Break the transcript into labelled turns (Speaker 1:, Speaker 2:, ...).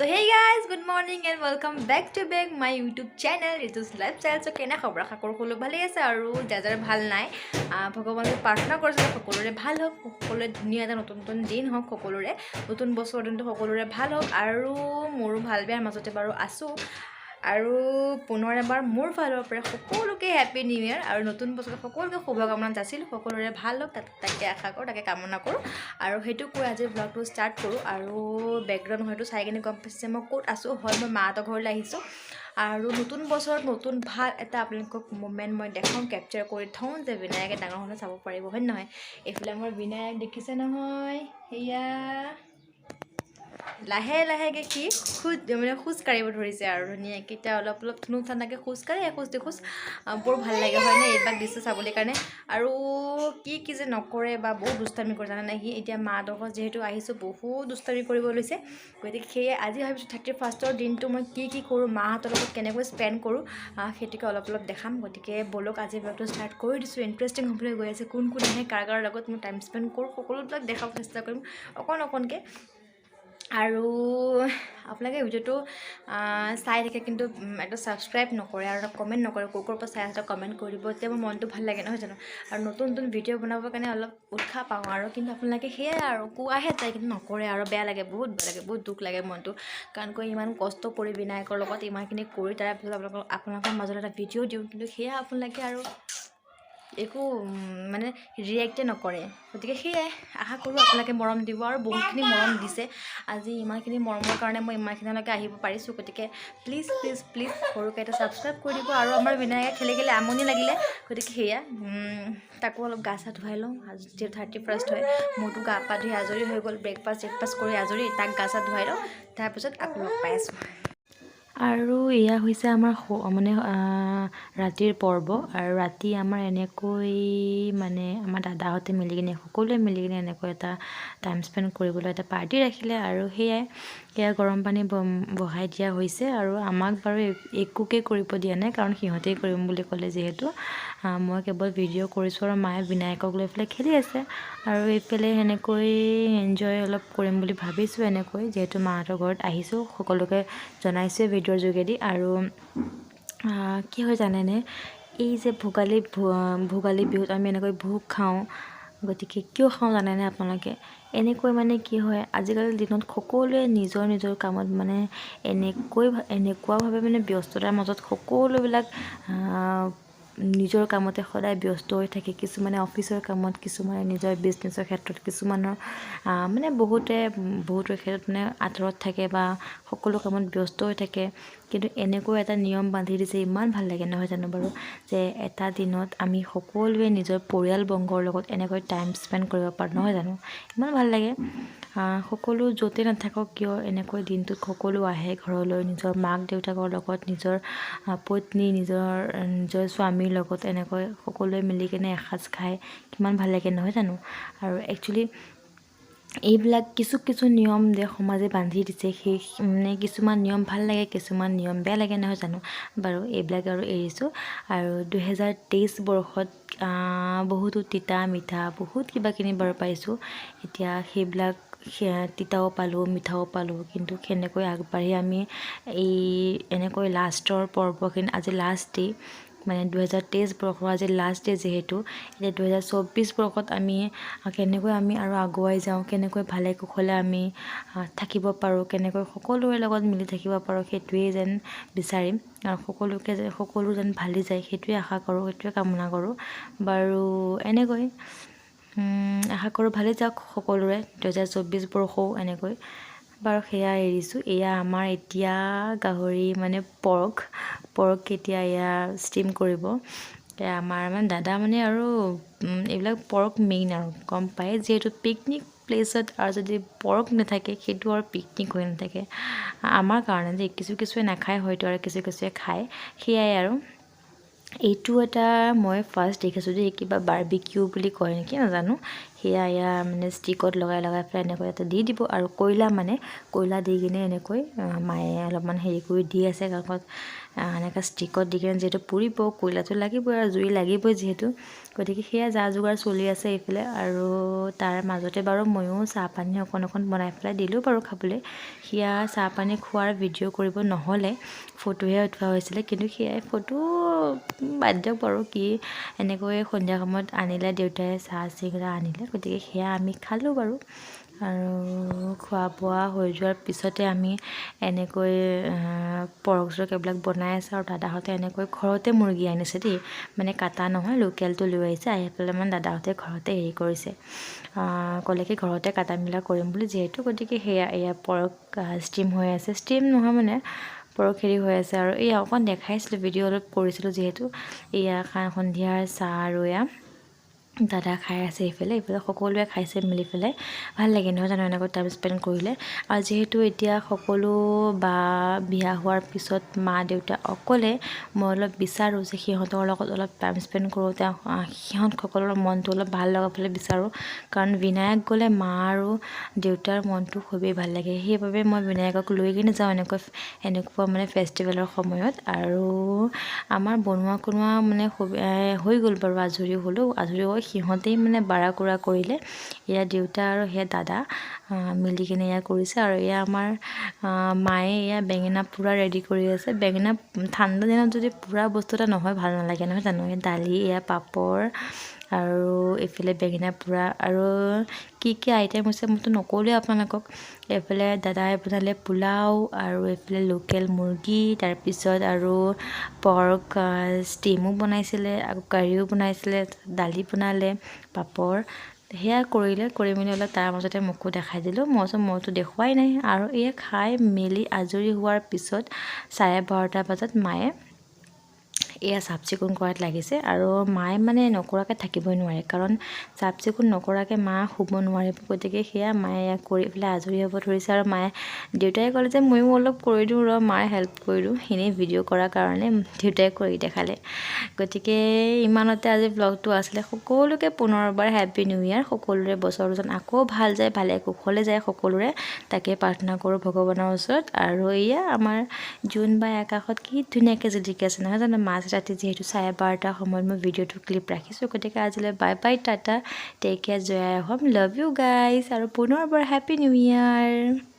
Speaker 1: So hey guys, good morning and welcome back to my YouTube channel. Ritu's lifestyle. So কেনে খবৰ আশা কৰোঁ সকলো ভালেই আছে আৰু যাৰ ভাল নাই ভগৱানক প্ৰাৰ্থনা কৰিছোঁ সকলোৰে ভাল হওক, সকলোৰে ধুনীয়া এটা নতুন দিন হওক, সকলোৰে নতুন বছৰ দিনটো সকলোৰে ভাল হওক আৰু মোৰো ভাল বেয়াৰ মাজতে বাৰু আছোঁ আৰু পুনৰ এবাৰ মোৰ ফালৰ পৰা সকলোকে হেপী নিউ ইয়েৰ আৰু নতুন বছৰত সকলোকে শুভকামনা যাচিলোঁ, সকলোৰে ভাল হওক তাকে আশা কৰোঁ, তাকে কামনা কৰোঁ আৰু সেইটো কৈ আজি ব্লগটো ষ্টাৰ্ট কৰোঁ। আৰু বেকগ্ৰাউণ্ড হয়তো চাই কিনে গম পাইছে মই ক'ত আছোঁ। হয়, মই মাহঁতৰ ঘৰলৈ আহিছোঁ আৰু নতুন বছৰত নতুন ভাল এটা আপোনালোকক মুমেণ্ট মই দেখাওঁ, কেপচাৰ কৰি থওঁ যে বিনায়কে ডাঙৰ হ'লে চাব পাৰিব, হয় নহয়। এইফালে আমাৰ বিনায়ক দেখিছে নহয়, সেয়া লাহে লাহেকৈ কি খোজ কাঢ়িব ধৰিছে আৰু ধুনীয়াকৈ এতিয়া অলপ থুনুক থানাকৈ খোজ কাঢ়ে, এখোজ দুখোজ বৰ ভাল লাগে হয়নে এইবিলাক দৃশ্য চাবলৈ কাৰণে। আৰু কি যে নকৰে বা বহুত দুষ্টামি কৰে জানে নাই সি। এতিয়া মাহঁতৰ যিহেতু আহিছোঁ বহুত দুষ্টামি কৰিব লৈছে, গতিকে সেয়ে আজি ভাবিছোঁ 31st দিনটো মই কি কৰোঁ, মাহঁতৰ লগত কেনেকৈ স্পেণ্ড কৰোঁ সেইটোকে অলপ দেখাম। গতিকে ব'লক আজি ব্লগটো ষ্টাৰ্ট কৰি দিছোঁ। ইণ্টাৰেষ্টিং হ'বলৈ গৈ আছে, কোন আহে কাৰ লগত মই টাইম স্পেণ্ড কৰোঁ সকলোবিলাক দেখাব চেষ্টা কৰিম অকণকৈ। আৰু আপোনালোকে ভিডিঅ'টো চাই থাকে কিন্তু একদম ছাবস্ক্ৰাইব নকৰে আৰু কমেণ্ট নকৰে, ক'ৰ পৰা চাই আছে কমেণ্ট কৰি দিব, তেতিয়া মোৰ মনটো ভাল লাগে নহয় জানো। আৰু নতুন ভিডিঅ' বনাবৰ কাৰণে অলপ উৎসাহ পাওঁ আৰু কিন্তু আপোনালোকে সেয়াই আৰু আহে যায় কিন্তু নকৰে আৰু বেয়া লাগে, বহুত বেয়া লাগে, বহুত দুখ লাগে মনটো। কাৰণ ইমান কষ্ট কৰি বিনায়কৰ লগত ইমানখিনি কৰি তাৰ পিছত আপোনালোকৰ মাজত এটা ভিডিঅ' দিওঁ, কিন্তু সেয়া আপোনালোকে আৰু একো মানে ৰিয়েক্টে নকৰে। গতিকে সেয়াই আশা কৰোঁ আপোনালোকে মৰম দিব আৰু বহুতখিনি মৰম দিছে। আজি ইমানখিনি মৰমৰ কাৰণে মই ইমানখিনিলৈকে আহিব পাৰিছোঁ। গতিকে প্লিজ সৰুকৈ এটা ছাবস্ক্ৰাইব কৰি দিব আৰু আমাৰ বিনায়কে খেলি আমনি লাগিলে, গতিকে সেয়া তাকো অলপ গা চা ধুৱাই লওঁ। আজি যিহেতু 31st হয়, মোৰতো গা পা ধুই আজৰি হৈ গ'ল, ব্ৰেকফাষ্ট কৰি আজৰি, তাক গা চা ধুৱাই লওঁ, তাৰপিছত আকৌ লগ পাই আছোঁ। আৰু এয়া হৈছে আমাৰ মানে ৰাতিৰ পৰ্ব আৰু ৰাতি আমাৰ এনেকৈ মানে আমাৰ দাদাহঁতে মিলি কিনে সকলোৱে মিলি কিনে এনেকৈ এটা টাইম স্পেণ্ড কৰিবলৈ এটা পাৰ্টি ৰাখিলে আৰু সেয়া গৰম পানী বহাই দিয়া হৈছে আৰু আমাক বাৰু একোকে কৰিব দিয়া নাই, কাৰণ সিহঁতেই কৰিম বুলি ক'লে যিহেতু। মই কেৱল ভিডিঅ' কৰিছোঁ আৰু মায়ে বিনায়কক লৈ পেলাই খেলি আছে আৰু এইফালে সেনেকৈ এনজয় অলপ কৰিম বুলি ভাবিছোঁ। এনেকৈ যিহেতু মাহঁতৰ ঘৰত আহিছোঁ, সকলোকে জনাইছোঁ ভিডিঅ'ৰ যোগেদি। আৰু কি হয় জানেনে, এই যে ভোগালী বিহুত আমি এনেকৈ ভোগ খাওঁ, গতিকে কিয় খাওঁ জানেনে আপোনালোকে। এনেকৈ মানে কি হয়, আজিকালিৰ দিনত সকলোৱে নিজৰ কামত মানে এনেকুৱাভাৱে মানে ব্যস্ততাৰ মাজত সকলোবিলাক নিজৰ কামতে সদায় ব্যস্ত হৈ থাকে। কিছুমানে অফিচৰ কামত, কিছুমানে নিজৰ বিজনেছৰ ক্ষেত্ৰত, কিছুমানৰ মানে বহুতৰ ক্ষেত্ৰত মানে আঁতৰত থাকে বা সকলো কামত ব্যস্ত হৈ থাকে। কিন্তু এনেকৈ এটা নিয়ম বান্ধি দিছে, ইমান ভাল লাগে নহয় জানো বাৰু, যে এটা দিনত আমি সকলোৱে নিজৰ পৰিয়ালবৰ্গৰ লগত এনেকৈ টাইম স্পেণ্ড কৰিব পাৰোঁ নহয় জানো। ইমান ভাল লাগে। সকলো য'তে নাথাকক কিয় এনেকৈ দিনটোত সকলো আহে ঘৰলৈ, নিজৰ মাক দেউতাকৰ লগত, নিজৰ পত্নী, নিজৰ স্বামীৰ লগত এনেকৈ সকলোৱে মিলি কিনে এসাঁজ খায়, কিমান ভাল লাগে নহয় জানো। আৰু একচুৱেলি এইবিলাক কিছু নিয়ম যে সমাজে বান্ধি দিছে, সেই মানে কিছুমান নিয়ম ভাল লাগে, কিছুমান নিয়ম বেয়া লাগে নহয় জানো। বাৰু এইবিলাক আৰু এৰিছোঁ। আৰু 2023 বৰ্ষত বহুতো তিতা মিঠা বহুত কিবাকিনি বাৰু পাইছোঁ। এতিয়া সেইবিলাক তিতাও পালোঁ, মিঠাও পালোঁ, কিন্তু সেনেকৈ আগবাঢ়ি আমি এনেকৈ লাষ্টৰ পৰ্বখিনি, আজি লাষ্ট ডে মানে 2023 বৰ্ষৰ আজি লাষ্ট ডে যিহেতু, এতিয়া 2024 বৰ্ষত আমি কেনেকৈ আমি আৰু আগুৱাই যাওঁ, কেনেকৈ ভালে কুশলে আমি থাকিব পাৰোঁ, কেনেকৈ সকলোৰে লগত মিলি থাকিব পাৰোঁ, সেইটোৱেই যেন বিচাৰিম আৰু সকলো যেন ভালি যায়, সেইটোৱে আশা কৰোঁ, সেইটোৱে কামনা কৰোঁ। বাৰু এনেকৈ আশা কৰোঁ ভালে যাওক সকলোৰে 2024 বৰ্ষও এনেকৈ। বাৰু সেয়া এৰিছোঁ। এয়া আমাৰ এতিয়া গাহৰি মানে পৰক কেতিয়া এয়া ষ্টিম কৰিব। আমাৰ মানে দাদা মানে আৰু এইবিলাক পৰক মেইন আৰু গম পায়, যিহেতু পিকনিক প্লেচত আৰু যদি পৰক নাথাকে সেইটো আৰু পিকনিক হৈ নাথাকে আমাৰ কাৰণে। যে কিছুৱে নাখায় হয়তো আৰু কিছুৱে খায়, সেয়াই আৰু। এইটো এটা মই ফাৰ্ষ্ট দেখিছোঁ যে কিবা বাৰ্বিকিউ বুলি কয় নেকি নাজানো, সেয়া এয়া মানে ষ্টিকত লগাই লগাই পেলাই এনেকৈ এটা দি দিব আৰু কয়লা দি কিনে এনেকৈ মায়ে অলপমান হেৰি কৰি দি আছে কাষত এনেকৈ ষ্টিকত দি কিনে যিহেতু পুৰিব কয়লাটো লাগিবই আৰু জুই লাগিবই যিহেতু গতিকে সেয়া যা যোগাৰ চলি আছে এইফালে আৰু তাৰ মাজতে বাৰু ময়ো চাহপানী অকণ বনাই পেলাই দিলোঁ বাৰু খাবলৈ সেয়া চাহপানী খোৱাৰ ভিডিঅ' কৰিব নহ'লে ফটোহে উঠোৱা হৈছিলে কিন্তু সেয়াই ফটো বাদ দিয়ক বাৰু কি এনেকৈ সন্ধিয়া সময়ত আনিলে দেউতাই চাহ চিঙৰা আনিলে গতিকে সেয়া আমি খালোঁ বাৰু আৰু খোৱা বোৱা হৈ যোৱাৰ পিছতে আমি এনেকৈ পৰক চৰক এইবিলাক বনাই আছে আৰু দাদাহঁতে এনেকৈ ঘৰতে মুৰ্গী আনিছে দেই মানে কাটা নহয় লোকেলটো লৈ আহিছে আহি পেলাই মানে দাদাহঁতে ঘৰতে হেৰি কৰিছে ক'লে কি ঘৰতে কাটা মেলা কৰিম বুলি যিহেতু গতিকে এয়া পৰক ষ্টিম হৈ আছে ষ্টিম নহয় মানে পৰক হেৰি হৈ আছে আৰু এয়া অকণ দেখাইছিলোঁ ভিডিঅ' অলপ কৰিছিলোঁ যিহেতু এয়া সন্ধিয়াৰ চাহ আৰু এয়া দাদা খাই আছে এইফালে সকলোৱে খাইছে মিলি পেলাই ভাল লাগে নহয় জানো এনেকৈ টাইম স্পেণ্ড কৰিলে আৰু যিহেতু এতিয়া সকলো বা বিয়া হোৱাৰ পিছত মা দেউতা অকলে মই অলপ বিচাৰোঁ যে সিহঁতৰ লগত অলপ টাইম স্পেণ্ড কৰোঁ সিহঁতসকলৰ মনটো অলপ ভাল লগাবলৈ বিচাৰোঁ কাৰণ বিনায়ক গ'লে মা আৰু দেউতাৰ মনটো খুবেই ভাল লাগে সেইবাবে মই বিনায়কক লৈ কিনে যাওঁ এনেকুৱা মানে ফেষ্টিভেলৰ সময়ত আৰু আমাৰ বনোৱা কোনোৱা মানে হৈ গ'ল বাৰু আজৰি হৈ সিহঁতেই মানে বাৰা কুৰা কৰিলে এয়া দেউতা আৰু সেয়া দাদা মিলি কিনে এয়া কৰিছে আৰু এয়া আমাৰ মায়ে এয়া বেঙেনা পূৰা ৰেডি কৰি আছে বেঙেনা ঠাণ্ডা দিনত যদি পূৰা বস্তু এটা নহয় ভাল নালাগে নহয় জানো দালি এয়া পাপৰ আৰু এইফালে বেঙেনা পূৰা আৰু কি আইটেম হৈছে মইতো নকলোৱে আপোনালোকক এইফালে দাদাই বনালে পোলাও আৰু এইফালে লোকেল মুৰ্গী তাৰপিছত আৰু পৰ্ক ষ্টিমো বনাইছিলে আকৌ কাৰীও বনাইছিলে দালি বনালে পাপৰ সেয়া কৰি মেলি অলপ তাৰ মাজতে মোকো দেখাই দিলোঁ মইতো দেখুৱাই নাই আৰু এয়া খাই মেলি আজৰি হোৱাৰ পিছত 12:30 বজাত মায়ে এয়া চাফ চিকুণ কৰাত লাগিছে আৰু মায়ে মানে নকৰাকৈ থাকিবই নোৱাৰে কাৰণ চাফ চিকুণ নকৰাকৈ মা শুব নোৱাৰিব গতিকে সেয়া মায়ে এয়া কৰি পেলাই আজৰি হ'ব ধৰিছে আৰু মায়ে দেউতাই ক'লে যে ময়ো অলপ কৰি দিওঁ মায়ে হেল্প কৰি দিওঁ এনেই ভিডিঅ' কৰাৰ কাৰণে দেউতাই কৰি দেখালে গতিকে ইমানতে আজি ব্লগটো আছিলে সকলোকে পুনৰবাৰ হেপী নিউ ইয়াৰ সকলোৰে বছৰটো যেন আকৌ ভাল যায় ভালে কুশলে যায় সকলোৰে তাকে প্ৰাৰ্থনা কৰোঁ ভগৱানৰ ওচৰত আৰু এয়া আমাৰ জোন বাই আকাশত কি ধুনীয়াকৈ জিলিকি আছে নহয় জানো মাছ ৰাতি যিহেতু 12:30 সময়ত মই ভিডিঅ'টো ক্লিপ ৰাখিছোঁ গতিকে আজিলৈ bye bye tata take care জয় আই হোম লাভ ইউ গাইজ আৰু পুনৰবাৰ হেপী নিউ ইয়াৰ